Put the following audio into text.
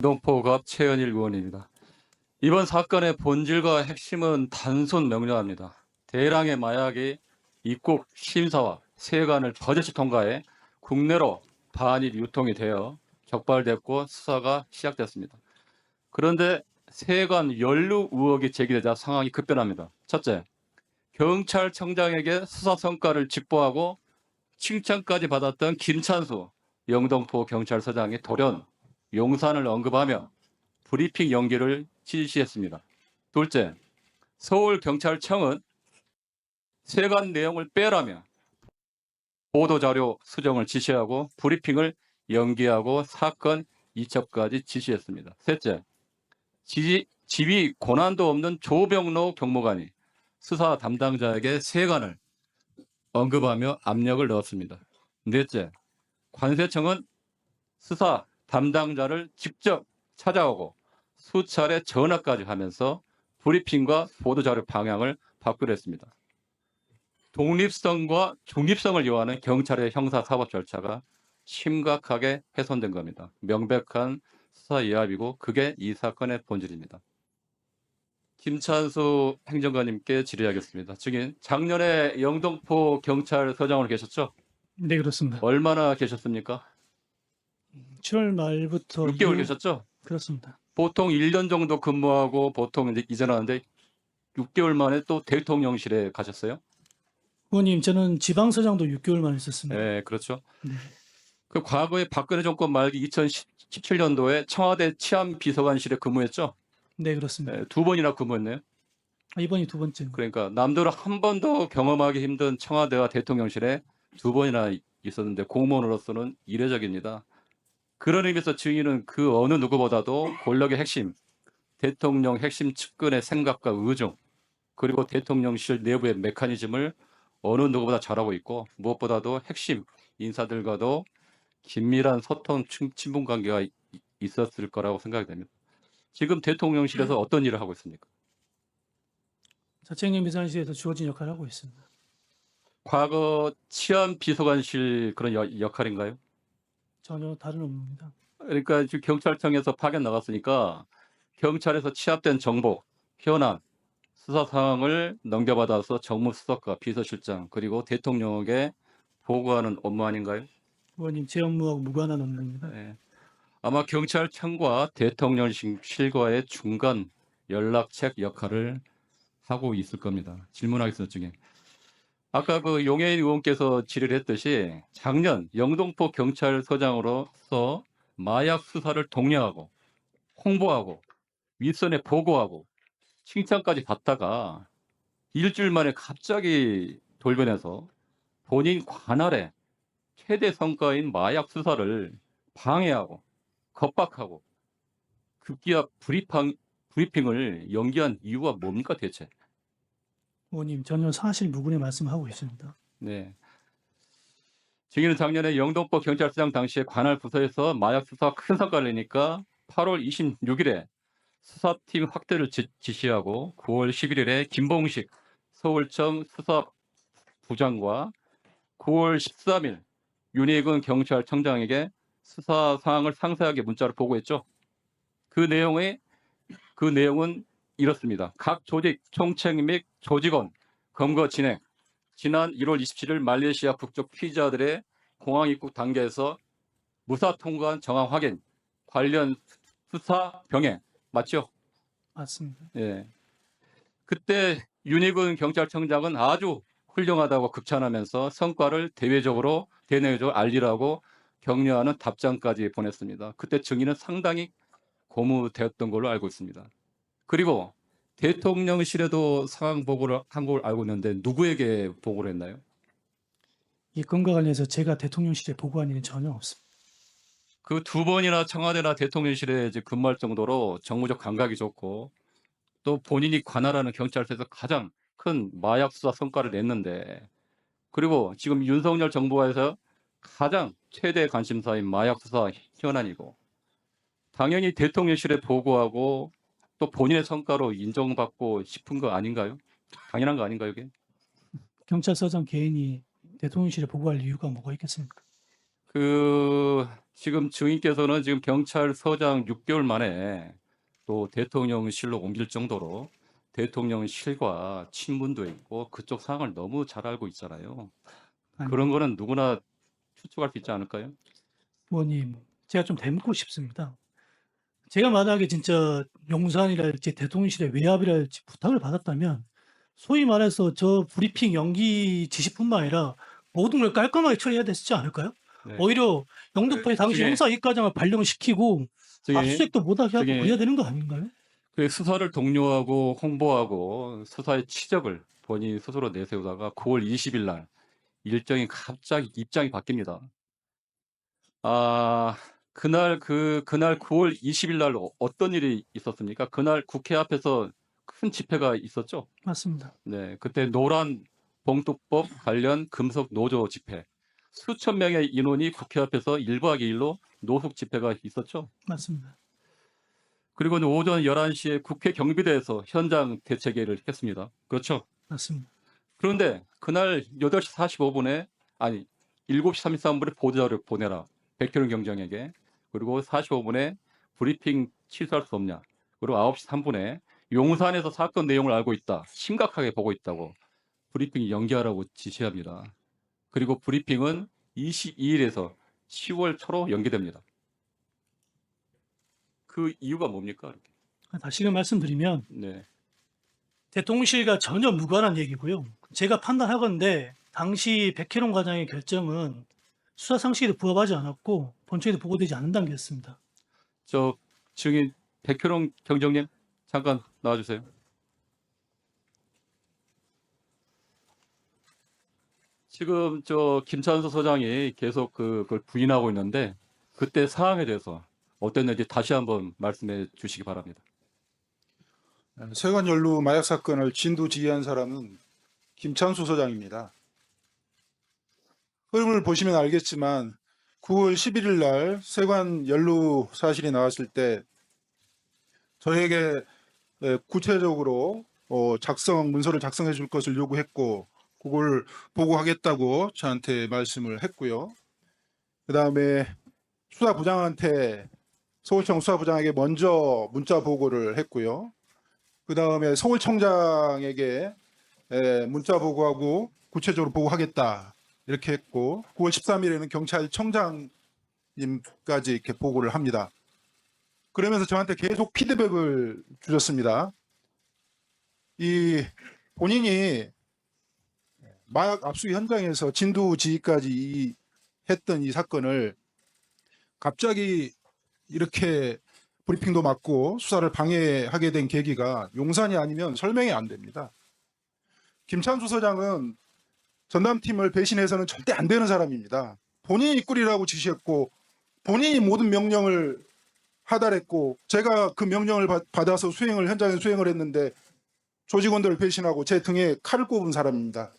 영등포갑 최현일 의원입니다. 이번 사건의 본질과 핵심은 단순 명료합니다. 대량의 마약이 입국 심사와 세관을 버젓이 통과해 국내로 반입 유통이 되어 적발됐고 수사가 시작됐습니다. 그런데 세관 연루 의혹이 제기되자 상황이 급변합니다. 첫째, 경찰청장에게 수사 성과를 직보하고 칭찬까지 받았던 김찬수 영등포 경찰서장이 돌연 용산을 언급하며 브리핑 연기를 지시했습니다. 둘째, 서울경찰청은 세관 내용을 빼라며 보도자료 수정을 지시하고 브리핑을 연기하고 사건 이첩까지 지시했습니다. 셋째, 지휘 권한도 없는 조병로 경무관이 수사 담당자에게 세관을 언급하며 압력을 넣었습니다. 넷째, 관세청은 수사 담당자를 직접 찾아오고 수차례 전화까지 하면서 브리핑과 보도자료 방향을 바꾸려 했습니다. 독립성과 중립성을 요하는 경찰의 형사사법 절차가 심각하게 훼손된 겁니다. 명백한 수사 이합이고 그게 이 사건의 본질입니다. 김찬수 행정관님께 질의하겠습니다. 증인, 작년에 영등포 경찰서장으로 계셨죠? 네, 그렇습니다. 얼마나 계셨습니까? 7월 말부터 6개월 계셨죠? 그렇습니다. 보통 1년 정도 근무하고 보통 이제 이전하는데 6개월 만에 또 대통령실에 가셨어요? 의원님, 저는 지방서장도 6개월만 있었습니다. 네, 그렇죠. 네. 그 과거에 박근혜 정권 말기 2017년도에 청와대 치안비서관실에 근무했죠? 네, 그렇습니다. 네, 2번이나 근무했네요. 이번이 두 번째입니다. 그러니까 남들은 한 번도 경험하기 힘든 청와대와 대통령실에 2번이나 있었는데 공무원으로서는 이례적입니다. 그런 의미에서 증인은 그 어느 누구보다도 권력의 핵심, 대통령 핵심 측근의 생각과 의중, 그리고 대통령실 내부의 메커니즘을 어느 누구보다 잘하고 있고 무엇보다도 핵심 인사들과도 긴밀한 소통, 친분 관계가 있었을 거라고 생각이 됩니다. 지금 대통령실에서 어떤 일을 하고 있습니까? 자치행정 비서관실에서 주어진 역할을 하고 있습니다. 과거 치안비서관실 그런 역할인가요? 전혀 다른 업무입니다. 그러니까 지금 경찰청에서 파견 나갔으니까 경찰에서 취합된 정보, 현안, 수사 상황을 넘겨받아서 정무수석과 비서실장 그리고 대통령에게 보고하는 업무 아닌가요? 의원님, 제 업무하고 무관한 업무입니다. 네. 아마 경찰청과 대통령실과의 중간 연락책 역할을 하고 있을 겁니다. 질문하겠습니다, 중에. 아까 그 용해인 의원께서 질의를 했듯이 작년 영등포 경찰서장으로서 마약 수사를 독려하고 홍보하고 윗선에 보고하고 칭찬까지 받다가 일주일 만에 갑자기 돌변해서 본인 관할의 최대 성과인 마약 수사를 방해하고 겁박하고 급기야 브리핑을 연기한 이유가 뭡니까 대체? 의원님, 전혀 사실 무근의 말씀하고 있습니다. 네. 증인은 작년에 영등포 경찰서장 당시에 관할 부서에서 마약 수사 큰 성과를 내니까 8월 26일에 수사팀 확대를 지시하고 9월 11일에 김봉식 서울청 수사부장과 9월 13일 윤희근 경찰청장에게 수사 사항을 상세하게 문자로 보고했죠. 그 내용은 이렇습니다. 각 조직 총책 및 조직원 검거 진행. 지난 1월 27일 말레이시아 북쪽 피의자들의 공항 입국 단계에서 무사 통과한 정황 확인, 관련 수사 병행 맞죠? 맞습니다. 예. 그때 윤희근 경찰청장은 아주 훌륭하다고 극찬하면서 성과를 대내적으로 알리라고 격려하는 답장까지 보냈습니다. 그때 증인은 상당히 고무되었던 걸로 알고 있습니다. 그리고 대통령실에도 상황 보고를 한 걸 알고 있는데 누구에게 보고를 했나요? 이 건과 관련해서 제가 대통령실에 보고한 일은 전혀 없습니다. 그 2번이나 청와대나 대통령실에 이제 근무할 정도로 정무적 감각이 좋고 또 본인이 관할하는 경찰서에서 가장 큰 마약 수사 성과를 냈는데 그리고 지금 윤석열 정부에서 가장 최대 관심사인 마약 수사 현안이고 당연히 대통령실에 보고하고 또 본인의 성과로 인정받고 싶은 거 아닌가요? 당연한 거 아닌가요, 이게? 경찰서장 개인이 대통령실에 보고할 이유가 뭐가 있겠습니까? 지금 증인께서는 지금 경찰서장 6개월 만에 또 대통령실로 옮길 정도로 대통령실과 친분도 있고 그쪽 상황을 너무 잘 알고 있잖아요. 아니, 그런 거는 누구나 추측할 수 있지 않을까요? 의원님, 제가 좀 되묻고 싶습니다. 제가 만약에 진짜 용산이랄지 대통령실에 외압이랄지 부탁을 받았다면 소위 말해서 저 브리핑 연기 지시뿐만 아니라 모든 걸 깔끔하게 처리해야 됐지 않을까요? 네. 오히려 영등포의 당시 저기- 형사 이과장을 발령시키고 압수수색도 못하게 하고 저기- 그래야 되는 거 아닌가요? 그 수사를 독려하고 홍보하고 수사의 치적을 본인이 스스로 내세우다가 9월 20일 날 일정이 갑자기 입장이 바뀝니다. 그날 9월 20일 날 어떤 일이 있었습니까? 그날 국회 앞에서 큰 집회가 있었죠. 맞습니다. 네, 그때 노란 봉투법 관련 금속 노조 집회. 수천 명의 인원이 국회 앞에서 1박 2일로 노숙 집회가 있었죠. 맞습니다. 그리고 오전 11시에 국회 경비대에서 현장 대책회의를 했습니다. 그렇죠. 맞습니다. 그런데 그날 8시 45분에 7시 33분에 보도자료를 보내라. 백현웅 경장에게. 그리고 45분에 브리핑 취소할 수 없냐. 그리고 9시 3분에 용산에서 사건 내용을 알고 있다. 심각하게 보고 있다고 브리핑 연기하라고 지시합니다. 그리고 브리핑은 22일에서 10월 초로 연기됩니다. 그 이유가 뭡니까? 다시금 말씀드리면 네. 대통령실과 전혀 무관한 얘기고요. 제가 판단하건대 당시 백혜룡 과장의 결정은 수사 상식에도 부합하지 않았고 본청에도 보고되지 않은 단계였습니다. 저 증인 백현웅 경정님 잠깐 나와주세요. 지금 김찬수 소장이 계속 그걸 부인하고 있는데 그때 사항에 대해서 어땠는지 다시 한번 말씀해 주시기 바랍니다. 세관 연루 마약 사건을 진두지휘한 사람은 김찬수 소장입니다. 흐름을 보시면 알겠지만 9월 11일 날 세관 연루 사실이 나왔을 때 저에게 구체적으로 문서를 작성해 줄 것을 요구했고 그걸 보고하겠다고 저한테 말씀을 했고요. 그 다음에 수사부장한테 서울청 수사부장에게 먼저 문자 보고를 했고요. 그 다음에 서울청장에게 문자 보고하고 구체적으로 보고하겠다 이렇게 했고 9월 13일에는 경찰청장님까지 이렇게 보고를 합니다. 그러면서 저한테 계속 피드백을 주셨습니다. 본인이 마약 압수 현장에서 진두지휘까지 했던 이 사건을 갑자기 이렇게 브리핑도 맞고 수사를 방해하게 된 계기가 용산이 아니면 설명이 안 됩니다. 김찬수 소장은 전담팀을 배신해서는 절대 안 되는 사람입니다. 본인이 꾸리라고 지시했고 본인이 모든 명령을 하달했고 제가 그 명령을 받아서 현장에 수행을 했는데 조직원들을 배신하고 제 등에 칼을 꼽은 사람입니다.